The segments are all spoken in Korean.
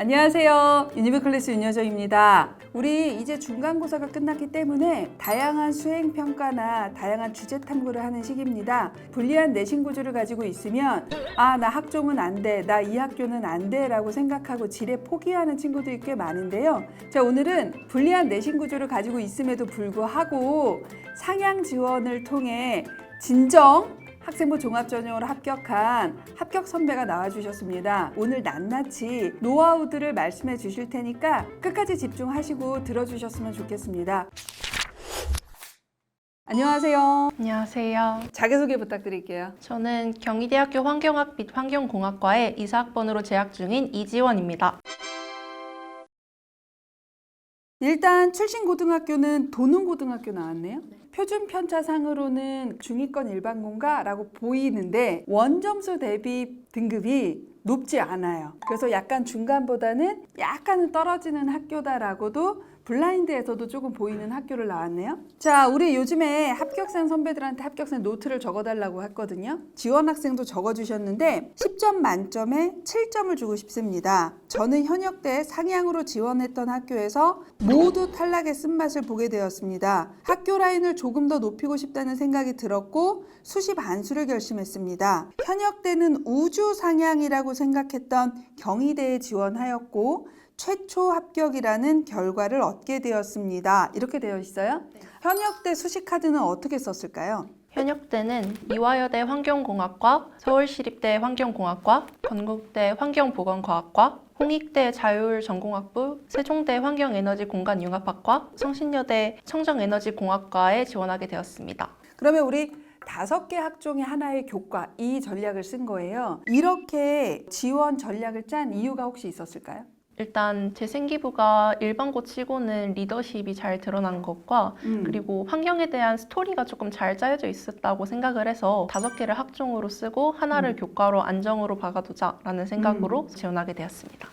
안녕하세요. 유니브클래스 윤여정입니다. 우리 이제 중간고사가 끝났기 때문에 다양한 수행평가나 다양한 주제 탐구를 하는 시기입니다. 불리한 내신 구조를 가지고 있으면 나 학종은 안 돼, 나 이 학교는 안 돼 라고 생각하고 지레 포기하는 친구들이 꽤 많은데요. 자, 오늘은 불리한 내신 구조를 가지고 있음에도 불구하고 상향 지원을 통해 진정 학생부 종합전형으로 합격한 합격 선배가 나와주셨습니다. 오늘 낱낱이 노하우들을 말씀해 주실 테니까 끝까지 집중하시고 들어주셨으면 좋겠습니다. 안녕하세요. 안녕하세요. 자기소개 부탁드릴게요. 저는 경희대학교 환경학 및 환경공학과에 이사학번으로 재학 중인 이지원입니다. 일단 출신 고등학교는 도농고등학교 나왔네요. 표준 편차상으로는 중위권 일반고인가라고 보이는데 원점수 대비 등급이 높지 않아요. 그래서 약간 중간보다는 약간은 떨어지는 학교다라고도 블라인드에서도 조금 보이는 학교를 나왔네요. 자, 우리 요즘에 합격생 선배들한테 합격생 노트를 적어달라고 했거든요. 지원 학생도 적어주셨는데 10점 만점에 7점을 주고 싶습니다. 저는 현역때 상향으로 지원했던 학교에서 모두 탈락의 쓴맛을 보게 되었습니다. 학교 라인을 조금 더 높이고 싶다는 생각이 들었고 수시 반수를 결심했습니다. 현역 때는 우주 상향이라고 생각했던 경희대에 지원하였고 최초 합격이라는 결과를 얻게 되었습니다. 이렇게 되어 있어요. 네. 현역 때 수시 카드는 어떻게 썼을까요? 현역 때는 이화여대 환경공학과, 서울시립대 환경공학과, 건국대 환경보건과학과, 홍익대 자율전공학부, 세종대 환경에너지공간융합학과, 성신여대 청정에너지공학과에 지원하게 되었습니다. 그러면 우리 5개 학종의 하나의 교과, 이 전략을 쓴 거예요. 이렇게 지원 전략을 짠 이유가 혹시 있었을까요? 일단 제 생기부가 일반고 치고는 리더십이 잘 드러난 것과 그리고 환경에 대한 스토리가 조금 잘 짜여져 있었다고 생각을 해서 5개를 학종으로 쓰고 하나를 교과로 안정으로 박아두자라는 생각으로 지원하게 되었습니다.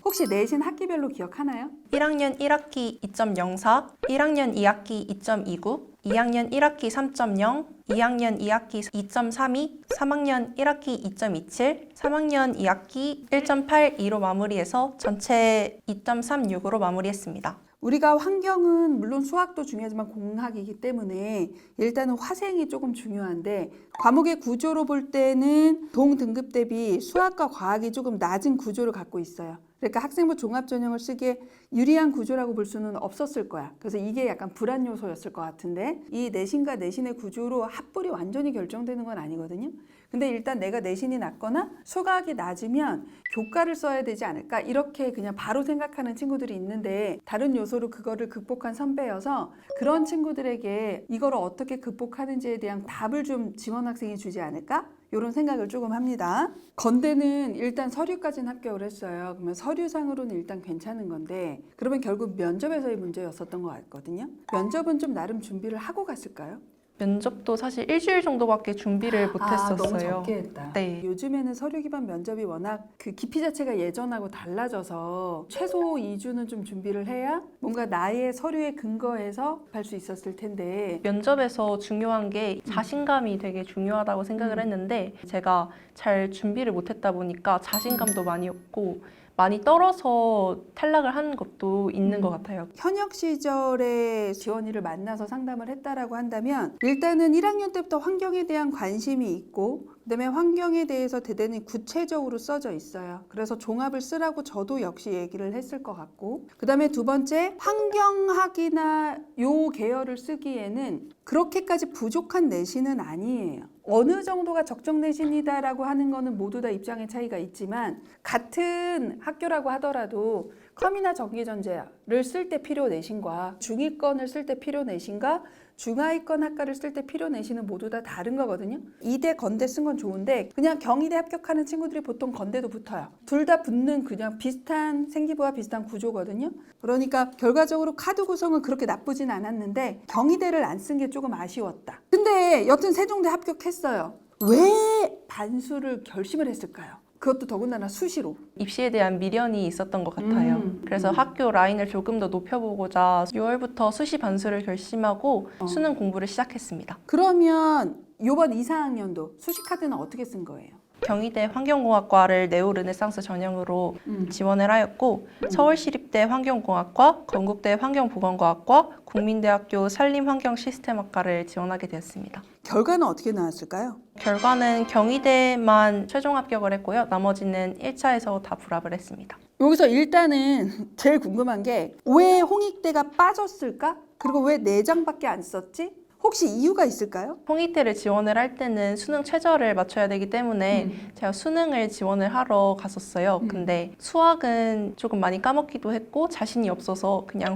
혹시 내신 학기별로 기억하나요? 1학년 1학기 2.04, 1학년 2학기 2.29, 2학년 1학기 3.0, 2학년 2학기 2.32, 3학년 1학기 2.27, 3학년 2학기 1.82로 마무리해서 전체 2.36으로 마무리했습니다. 우리가 환경은 물론 수학도 중요하지만 공학이기 때문에 일단은 화생이 조금 중요한데 과목의 구조로 볼 때는 동등급 대비 수학과 과학이 조금 낮은 구조를 갖고 있어요. 그러니까 학생부 종합전형을 쓰기에 유리한 구조라고 볼 수는 없었을 거야. 그래서 이게 약간 불안 요소였을 것 같은데 이 내신과 내신의 구조로 합불이 완전히 결정되는 건 아니거든요. 근데 일단 내가 내신이 낮거나 수학이 낮으면 교과를 써야 되지 않을까 이렇게 그냥 바로 생각하는 친구들이 있는데 다른 요소로 그거를 극복한 선배여서 그런 친구들에게 이걸 어떻게 극복하는지에 대한 답을 좀 지원 학생이 주지 않을까? 이런 생각을 조금 합니다. 건대는 일단 서류까지는 합격을 했어요. 그러면 서류상으로는 일단 괜찮은 건데 그러면 결국 면접에서의 문제였었던 것 같거든요. 면접은 좀 나름 준비를 하고 갔을까요? 면접도 사실 일주일 정도밖에 준비를 못했었어요. 너무 적게 했다. 네. 요즘에는 서류 기반 면접이 워낙 그 깊이 자체가 예전하고 달라져서 최소 2주는 좀 준비를 해야 뭔가 나의 서류에 근거해서 할 수 있었을 텐데 면접에서 중요한 게 자신감이 되게 중요하다고 생각을 했는데 제가 잘 준비를 못했다 보니까 자신감도 많이 없고 많이 떨어서 탈락을 한 것도 있는 것 같아요. 현역 시절에 지원이를 만나서 상담을 했다라고 한다면 일단은 1학년 때부터 환경에 대한 관심이 있고 그다음에 환경에 대해서 대단히 구체적으로 써져 있어요. 그래서 종합을 쓰라고 저도 역시 얘기를 했을 것 같고 그다음에 두 번째 환경학이나 요 계열을 쓰기에는 그렇게까지 부족한 내신은 아니에요. 어느 정도가 적정 내신이다라고 하는 거는 모두 다 입장의 차이가 있지만 같은 학교라고 하더라도 컴이나 전기전자를 쓸 때 필요 내신과 중위권을 쓸 때 필요 내신과 중하위권 학과를 쓸 때 필요 내신은 모두 다 다른 거거든요. 이대 건대 쓴 건 좋은데 그냥 경희대 합격하는 친구들이 보통 건대도 붙어요. 둘 다 붙는 그냥 비슷한 생기부와 비슷한 구조거든요. 그러니까 결과적으로 카드 구성은 그렇게 나쁘진 않았는데 경희대를 안 쓴 게 조금 아쉬웠다. 근데 여튼 세종대 합격했어요. 왜 반수를 결심을 했을까요? 그것도 더군다나 수시로. 입시에 대한 미련이 있었던 것 같아요. 그래서 학교 라인을 조금 더 높여보고자 6월부터 수시 반수를 결심하고 수능 공부를 시작했습니다. 그러면 이번 2, 4학년도 수시 카드는 어떻게 쓴 거예요? 경희대 환경공학과를 네오르네상스 전형으로 지원을 하였고 서울시립대 환경공학과, 건국대 환경보건과학과, 국민대학교 산림환경시스템학과를 지원하게 되었습니다. 결과는 어떻게 나왔을까요? 결과는 경희대만 최종 합격을 했고요. 나머지는 1차에서 다 불합을 했습니다. 여기서 일단은 제일 궁금한 게 왜 홍익대가 빠졌을까? 그리고 왜 4장밖에 안 썼지? 혹시 이유가 있을까요? 홍익대를 지원을 할 때는 수능 최저를 맞춰야 되기 때문에 제가 수능을 지원을 하러 갔었어요. 근데 수학은 조금 많이 까먹기도 했고 자신이 없어서 그냥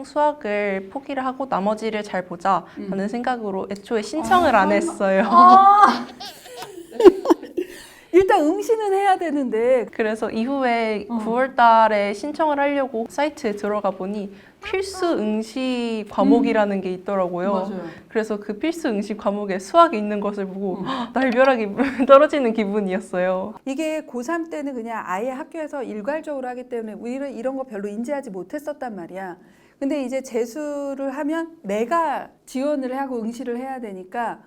수학을 포기를 하고 나머지를 잘 보자라는 생각으로 애초에 신청을 안 했어요. 일단 응시는 해야 되는데 그래서 이후에 9월 달에 신청을 하려고 사이트에 들어가 보니 필수 응시 과목이라는 게 있더라고요. 맞아요. 그래서 그 필수 응시 과목에 수학이 있는 것을 보고 날벼락이 떨어지는 기분이었어요. 이게 고3 때는 그냥 아예 학교에서 일괄적으로 하기 때문에 우리는 이런 거 별로 인지하지 못했었단 말이야. 근데 이제 재수를 하면 내가 지원을 하고 응시를 해야 되니까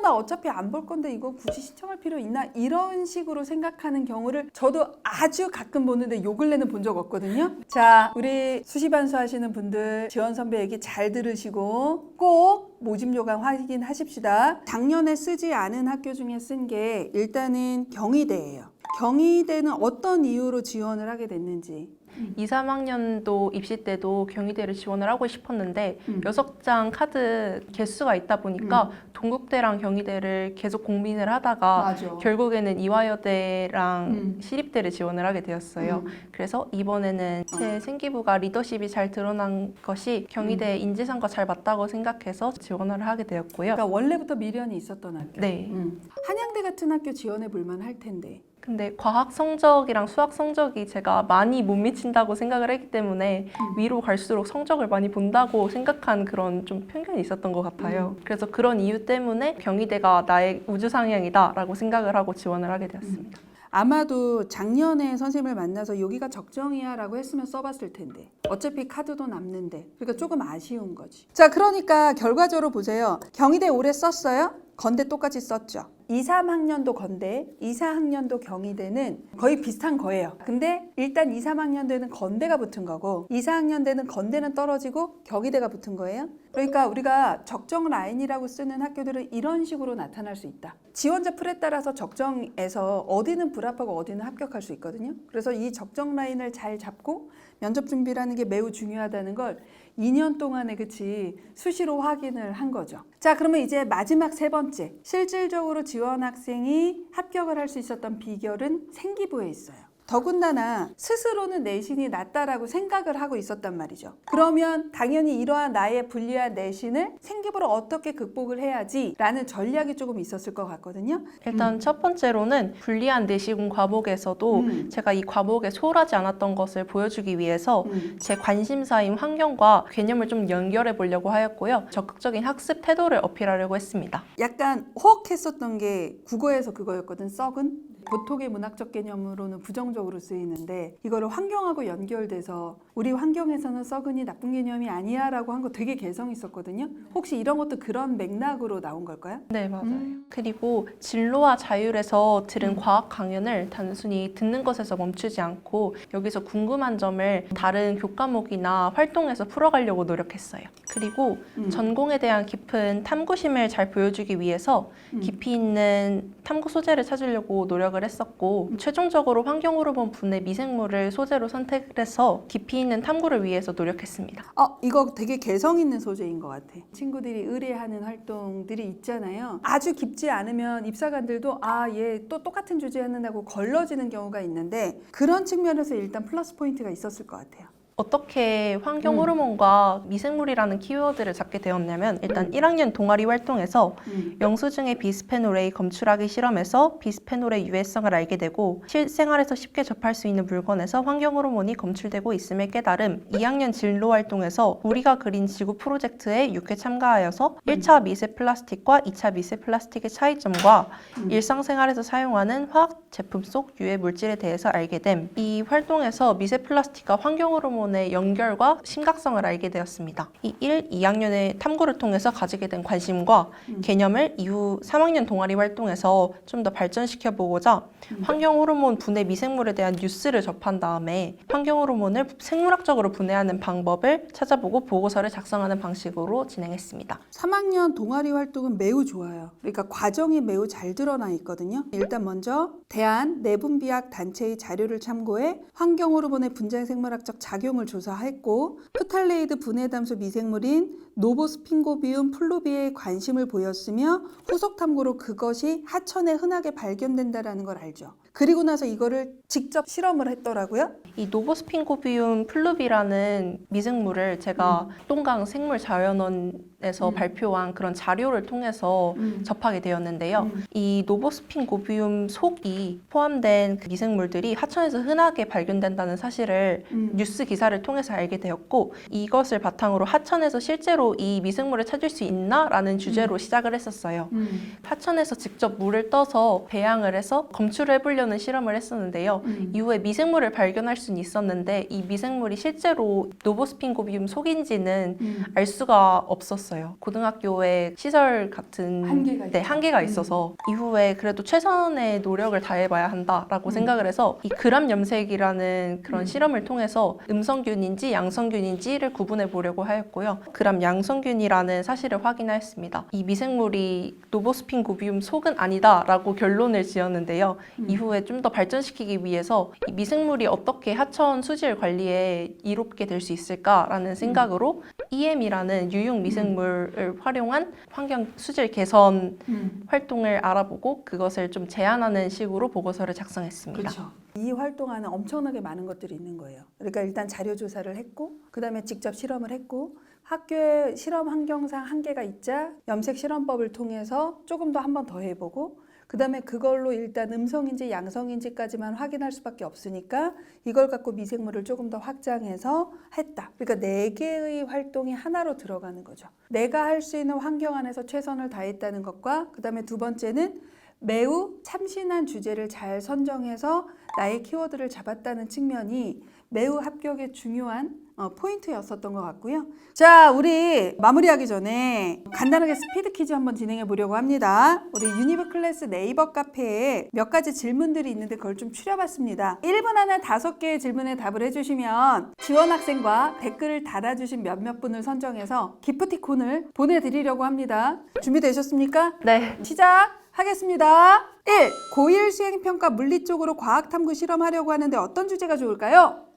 나 어차피 안 볼 건데 이거 굳이 신청할 필요 있나? 이런 식으로 생각하는 경우를 저도 아주 가끔 보는데 요 근래는 본 적 없거든요. 자, 우리 수시반수 하시는 분들 지원 선배 얘기 잘 들으시고 꼭 모집 요강 확인하십시다. 작년에 쓰지 않은 학교 중에 쓴 게 일단은 경희대예요. 경희대는 어떤 이유로 지원을 하게 됐는지. 2, 3학년도 입시 때도 경희대를 지원을 하고 싶었는데 6장 카드 개수가 있다 보니까 동국대랑 경희대를 계속 고민을 하다가 맞아. 결국에는 이화여대랑 시립대를 지원을 하게 되었어요. 그래서 이번에는 제 생기부가 리더십이 잘 드러난 것이 경희대 인재상과 잘 맞다고 생각해서 지원을 하게 되었고요. 그러니까 원래부터 미련이 있었던 학교. 네. 한양대 같은 학교 지원해 볼만 할 텐데. 근데 과학 성적이랑 수학 성적이 제가 많이 못 미친다고 생각을 했기 때문에 위로 갈수록 성적을 많이 본다고 생각한 그런 좀 편견이 있었던 것 같아요. 그래서 그런 이유 때문에 경희대가 나의 우주상향이다라고 생각을 하고 지원을 하게 되었습니다. 아마도 작년에 선생님을 만나서 여기가 적정이야 라고 했으면 써봤을 텐데 어차피 카드도 남는데 그러니까 조금 아쉬운 거지. 자, 그러니까 결과적으로 보세요. 경희대 올해 썼어요? 건대 똑같이 썼죠. 2, 3학년도 건대, 2, 4학년도 경희대는 거의 비슷한 거예요. 근데 일단 2, 3학년대는 건대가 붙은 거고 2, 4학년대는 건대는 떨어지고 경희대가 붙은 거예요. 그러니까 우리가 적정 라인이라고 쓰는 학교들은 이런 식으로 나타날 수 있다. 지원자 풀에 따라서 적정에서 어디는 불합하고 어디는 합격할 수 있거든요. 그래서 이 적정 라인을 잘 잡고 면접 준비라는 게 매우 중요하다는 걸 2년 동안에 수시로 확인을 한 거죠. 자, 그러면 이제 마지막 3번째. 실질적으로 지원 학생이 합격을 할 수 있었던 비결은 생기부에 있어요. 더군다나 스스로는 내신이 낮다라고 생각을 하고 있었단 말이죠. 그러면 당연히 이러한 나의 불리한 내신을 생기부로 어떻게 극복을 해야지 라는 전략이 조금 있었을 것 같거든요. 일단 첫 번째로는 불리한 내신 과목에서도 제가 이 과목에 소홀하지 않았던 것을 보여주기 위해서 제 관심사인 환경과 개념을 좀 연결해 보려고 하였고요. 적극적인 학습 태도를 어필하려고 했습니다. 약간 호억했었던 게 국어에서 그거였거든. 썩은? 보통의 문학적 개념으로는 부정적으로 쓰이는데 이거를 환경하고 연결돼서 우리 환경에서는 썩은이 나쁜 개념이 아니야 라고 한 거 되게 개성 있었거든요. 혹시 이런 것도 그런 맥락으로 나온 걸까요? 네, 맞아요. 그리고 진로와 자율에서 들은 과학 강연을 단순히 듣는 것에서 멈추지 않고 여기서 궁금한 점을 다른 교과목이나 활동에서 풀어가려고 노력했어요. 그리고 전공에 대한 깊은 탐구심을 잘 보여주기 위해서 깊이 있는 탐구 소재를 찾으려고 노력을 했었고 최종적으로 환경호르몬 분해 미생물을 소재로 선택해서 깊이 있는 탐구를 위해서 노력했습니다. 이거 되게 개성 있는 소재인 것 같아. 친구들이 의뢰하는 활동들이 있잖아요. 아주 깊지 않으면 입사관들도 얘 또 똑같은 주제 하는다고 걸러지는 경우가 있는데 그런 측면에서 일단 플러스 포인트가 있었을 것 같아요. 어떻게 환경 호르몬과 미생물이라는 키워드를 잡게 되었냐면 일단 1학년 동아리 활동에서 영수증의 비스페놀 A 검출하기 실험에서 비스페놀의 유해성을 알게 되고 실생활에서 쉽게 접할 수 있는 물건에서 환경 호르몬이 검출되고 있음을 깨달음. 2학년 진로 활동에서 우리가 그린 지구 프로젝트에 6회 참가하여서 1차 미세 플라스틱과 2차 미세 플라스틱의 차이점과 일상생활에서 사용하는 화학 제품 속 유해 물질에 대해서 알게 됨. 이 활동에서 미세 플라스틱과 환경 호르몬 호르몬의 연결과 심각성을 알게 되었습니다. 이 1, 2학년의 탐구를 통해서 가지게 된 관심과 개념을 이후 3학년 동아리 활동에서 좀 더 발전시켜 보고자 환경 호르몬 분해 미생물에 대한 뉴스를 접한 다음에 환경 호르몬을 생물학적으로 분해하는 방법을 찾아보고 보고서를 작성하는 방식으로 진행했습니다. 3학년 동아리 활동은 매우 좋아요. 그러니까 과정이 매우 잘 드러나 있거든요. 일단 먼저 대한 내분비학 단체의 자료를 참고해 환경 호르몬의 분자 생물학적 작용을 조사했고 프탈레이드 분해 담소 미생물인 노보스핑고비움 플루비에 관심을 보였으며 후속 탐구로 그것이 하천에 흔하게 발견된다라는 걸 알죠. 그리고 나서 이거를 직접 실험을 했더라고요. 이 노보스핑고비움 플루비라는 미생물을 제가 똥강 생물자연원에서 발표한 그런 자료를 통해서 접하게 되었는데요. 이 노보스핑고비움 속이 포함된 그 미생물들이 하천에서 흔하게 발견된다는 사실을 뉴스 기사를 통해서 알게 되었고 이것을 바탕으로 하천에서 실제로 이 미생물을 찾을 수 있나라는 주제로 시작을 했었어요. 하천에서 직접 물을 떠서 배양을 해서 검출을 해보려는 실험을 했었는데요. 이후에 미생물을 발견할 수는 있었는데 이 미생물이 실제로 노보스핑고비움 속인지는 알 수가 없었어요. 고등학교의 시설 같은 한계가 있어서 이후에 그래도 최선의 노력을 다해봐야 한다라고 생각을 해서 이 그람 염색이라는 그런 실험을 통해서 음성균인지 양성균인지를 구분해 보려고 하였고요. 그람 양성균이라는 사실을 확인하였습니다. 이 미생물이 노보스핑고비움 속은 아니다라고 결론을 지었는데요. 이후에 좀 더 발전시키기 위해서 이 미생물이 어떻게 하천 수질 관리에 이롭게 될 수 있을까라는 생각으로 EM이라는 유용 미생물을 활용한 환경 수질 개선 활동을 알아보고 그것을 좀 제안하는 식으로 보고서를 작성했습니다. 그렇죠. 이 활동 안에 엄청나게 많은 것들이 있는 거예요. 그러니까 일단 자료 조사를 했고 그다음에 직접 실험을 했고 학교의 실험 환경상 한계가 있자 염색 실험법을 통해서 조금 더 한 번 더 해보고 그 다음에 그걸로 일단 음성인지 양성인지까지만 확인할 수밖에 없으니까 이걸 갖고 미생물을 조금 더 확장해서 했다. 그러니까 4개의 활동이 하나로 들어가는 거죠. 내가 할 수 있는 환경 안에서 최선을 다했다는 것과 그 다음에 두 번째는 매우 참신한 주제를 잘 선정해서 나의 키워드를 잡았다는 측면이 매우 합격에 중요한 포인트였었던 것 같고요. 자, 우리 마무리하기 전에 간단하게 스피드 퀴즈 한번 진행해 보려고 합니다. 우리 유니브 클래스 네이버 카페에 몇 가지 질문들이 있는데 그걸 좀 추려봤습니다. 1분 안에 5개의 질문에 답을 해주시면 지원 학생과 댓글을 달아주신 몇몇 분을 선정해서 기프티콘을 보내드리려고 합니다. 준비되셨습니까? 네. 시작하겠습니다. 1. 고1 수행평가 물리 쪽으로 과학탐구 실험하려고 하는데 어떤 주제가 좋을까요?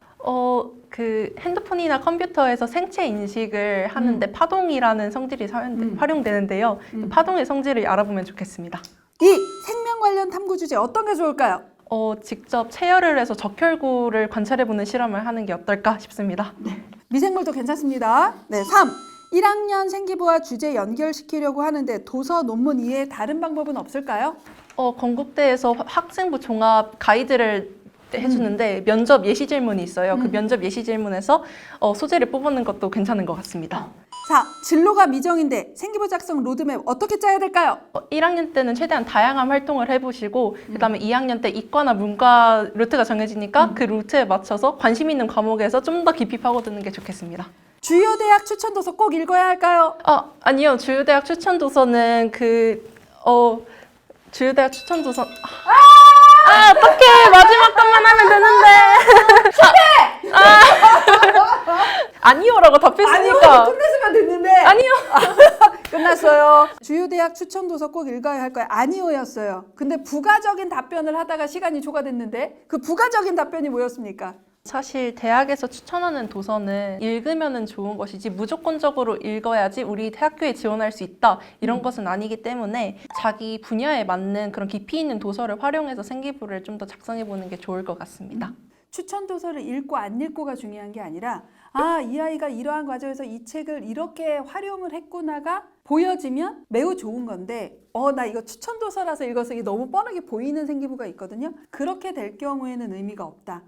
그 핸드폰이나 컴퓨터에서 생체 인식을 하는데 파동이라는 성질이 활용되는데요. 그 파동의 성질을 알아보면 좋겠습니다. 2. 생명 관련 탐구 주제 어떤 게 좋을까요? 직접 체열을 해서 적혈구를 관찰해보는 실험을 하는 게 어떨까 싶습니다. 미생물도 괜찮습니다. 네, 3. 1학년 생기부와 주제 연결시키려고 하는데 도서 논문 이외에 다른 방법은 없을까요? 건국대에서 학생부 종합 가이드를 해주는데 면접 예시 질문이 있어요. 그 면접 예시 질문에서 소재를 뽑는 것도 괜찮은 것 같습니다. 4. 진로가 미정인데 생기부 작성 로드맵 어떻게 짜야 될까요? 1학년 때는 최대한 다양한 활동을 해보시고 그다음에 2학년 때 이과나 문과 루트가 정해지니까 그 루트에 맞춰서 관심 있는 과목에서 좀 더 깊이 파고드는 게 좋겠습니다. 주요 대학 추천 도서 꼭 읽어야 할까요? 아니요. 주요대학 추천도서는 주요대학 추천도서 어떡해. 마지막 것만 하면 되는데. 실패! 아니요라고 답했으니까. 아니요, 끝냈으면 됐는데. 아니요. 끝났어요. 주요 대학 추천 도서 꼭 읽어야 할 거예요. 아니요였어요. 근데 부가적인 답변을 하다가 시간이 초과됐는데 그 부가적인 답변이 뭐였습니까? 사실 대학에서 추천하는 도서는 읽으면 좋은 것이지 무조건적으로 읽어야지 우리 학교에 지원할 수 있다 이런 것은 아니기 때문에 자기 분야에 맞는 그런 깊이 있는 도서를 활용해서 생기부를 좀 더 작성해 보는 게 좋을 것 같습니다. 추천 도서를 읽고 안 읽고가 중요한 게 아니라 이 아이가 이러한 과정에서 이 책을 이렇게 활용을 했구나가 보여지면 매우 좋은 건데 나 이거 추천 도서라서 읽어서 이게 너무 뻔하게 보이는 생기부가 있거든요. 그렇게 될 경우에는 의미가 없다.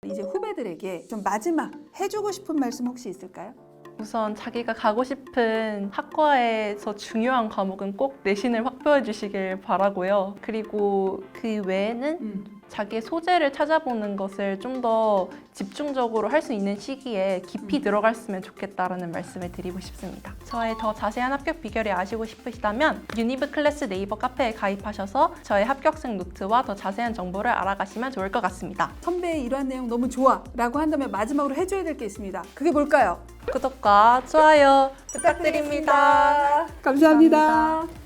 이제 후배들에게 좀 마지막 해주고 싶은 말씀 혹시 있을까요? 우선 자기가 가고 싶은 학과에서 중요한 과목은 꼭 내신을 확보해 주시길 바라고요. 그리고 그 외에는 자기의 소재를 찾아보는 것을 좀 더 집중적으로 할 수 있는 시기에 깊이 들어갔으면 좋겠다라는 말씀을 드리고 싶습니다. 저의 더 자세한 합격 비결을 아시고 싶으시다면 유니브 클래스 네이버 카페에 가입하셔서 저의 합격생 노트와 더 자세한 정보를 알아가시면 좋을 것 같습니다. 선배의 이러한 내용 너무 좋아 라고 한다면 마지막으로 해줘야 될 게 있습니다. 그게 뭘까요? 구독과 좋아요 부탁드립니다. 감사합니다.